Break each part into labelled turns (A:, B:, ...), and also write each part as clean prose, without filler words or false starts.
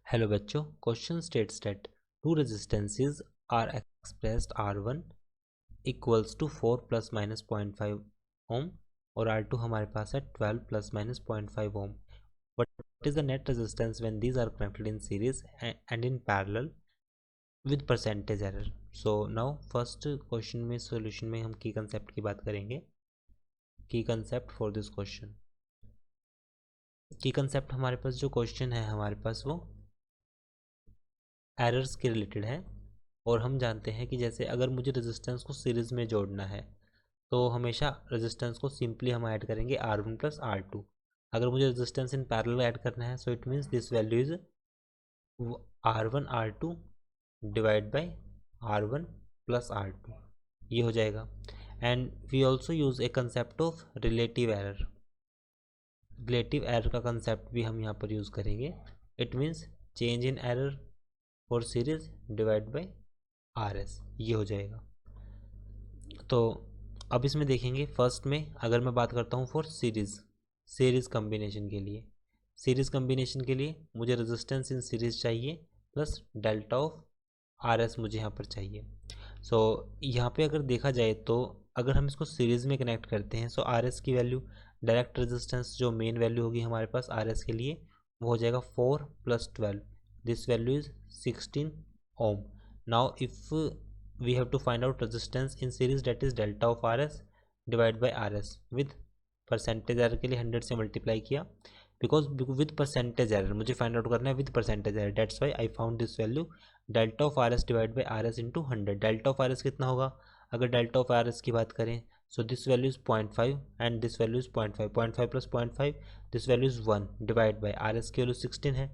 A: Hello बच्चों, question states that two resistances are expressed R1 equals to 4 plus minus 0.5 ohm और R2 हमारे पास है 12 plus minus 0.5 ohm. What is the net resistance when these are connected in series and in parallel with percentage error? So now first question में solution में हम की concept की बात करेंगे. की कंसेप्ट फॉर दिस क्वेश्चन, की कंसेप्ट हमारे पास जो क्वेश्चन है हमारे पास वो एरर्स के रिलेटेड है. और हम जानते हैं कि जैसे अगर मुझे रेजिस्टेंस को सीरीज़ में जोड़ना है तो हमेशा रेजिस्टेंस को सिंपली हम ऐड करेंगे R1 प्लस R2. अगर मुझे रेजिस्टेंस इन पैरेलल ऐड करना है so it means this value is R1 R2 divide by R1 plus R2, ये हो जाएगा. And we also use a concept of relative error. Relative error का concept भी हम यहाँ पर यूज़ करेंगे. It means change in error for series divide by RS, ये हो जाएगा. तो अब इसमें देखेंगे फर्स्ट में अगर मैं बात करता हूँ फॉर सीरीज़ कम्बिनेशन के लिए. सीरीज़ कम्बिनेशन के लिए मुझे रेजिस्टेंस इन सीरीज़ चाहिए प्लस डेल्टा ऑफ RS मुझे यहाँ पर चाहिए. सो यहाँ पे अगर देखा जाए तो अगर हम इसको सीरीज़ में कनेक्ट करते हैं सो RS की वैल्यू डायरेक्ट रेजिस्टेंस जो मेन वैल्यू होगी हमारे पास RS के लिए वो हो जाएगा 4 plus 12. This value is 16 ohm. Now if we have to find out resistance in series, that is delta of RS divided by RS with percentage error के लिए 100 से मल्टीप्लाई किया because with percentage error मुझे find out करना है with percentage error. That's why I found this value delta of RS divided by RS into 100. delta of RS कितना होगा? अगर delta of RS की बात करें so this value is 0.5 and this value is 0.5 plus 0.5 this value is 1 divided by RS की value 16 है.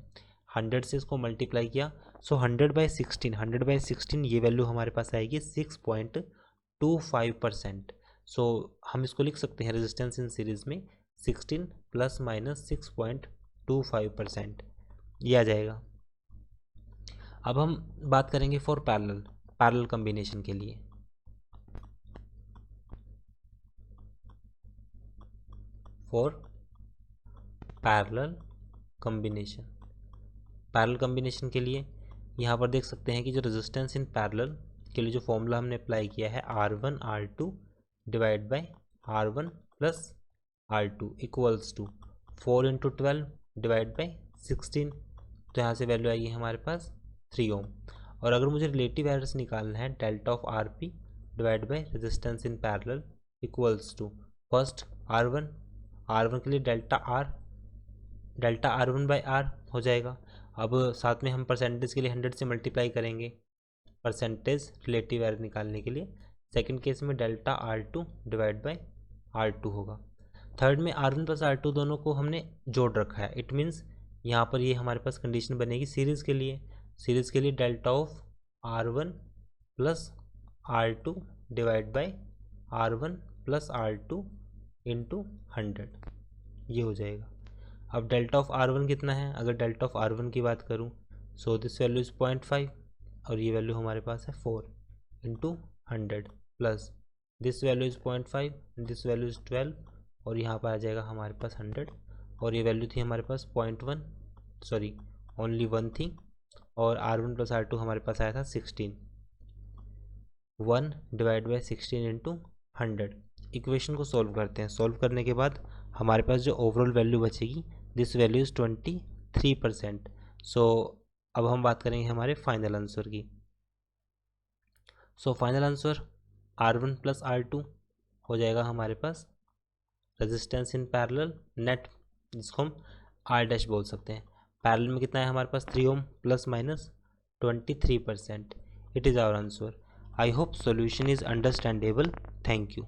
A: 100 से इसको मल्टीप्लाई किया सो 100/16 ये वैल्यू हमारे पास आएगी 6.25%. सो हम इसको लिख सकते हैं रेजिस्टेंस इन सीरीज में 16 प्लस माइनस 6.25%, ये आ जाएगा. अब हम बात करेंगे फॉर पैरेलल कम्बिनेशन के लिए. फॉर पैरेलल कम्बिनेशन के लिए यहाँ पर देख सकते हैं कि जो रेजिस्टेंस इन पैरेलल के लिए जो फॉर्मूला हमने अप्लाई किया है R1 R2 divide by R1 plus R2 equals to 4 into 12 divide by 16. तो यहाँ से वैल्यू आएगी हमारे पास 3 ओम. और अगर मुझे रिलेटिव एरर्स निकालना है delta of RP divide by resistance in parallel equals to first R1 के लिए डेल्टा R1 बाई R हो जाएगा. अब साथ में हम परसेंटेज के लिए 100 से मल्टीप्लाई करेंगे परसेंटेज रिलेटिव एरर निकालने के लिए. सेकंड केस में delta R2 divide by R2 होगा. थर्ड में R1 प्लस R2 दोनों को हमने जोड़ रखा है. इट मीन्स यहाँ पर ये हमारे पास कंडीशन बनेगी सीरीज़ के लिए delta of R1 plus R2 divide by R1 plus R2 into 100, ये हो जाएगा. अब डेल्टा ऑफ R1 कितना है? अगर डेल्टा ऑफ R1 की बात करूं सो दिस वैल्यू इज़ 0.5 और ये वैल्यू हमारे पास है 4 into 100 plus this value is 0.5 this value is 12 और यहाँ पर आ जाएगा हमारे पास 100 और ये वैल्यू थी हमारे पास 0.1 सॉरी ओनली 1 थी. और R1 प्लस R2 हमारे पास आया था 16. 1 डिवाइड बाई 16 इंटू 100. इक्वेशन को सॉल्व करते हैं. सॉल्व करने के बाद हमारे पास जो ओवरऑल वैल्यू बचेगी दिस वैल्यू इज़ 23%. सो अब हम बात करेंगे हमारे फाइनल आंसर की. So final answer R1 plus R2 हो जाएगा हमारे पास रेजिस्टेंस इन पैरेलल नेट, जिसको हम R डैश बोल सकते हैं. पैरेलल में कितना है हमारे पास 3 ohm plus minus 23%. It is our answer. I hope solution is understandable. Thank you.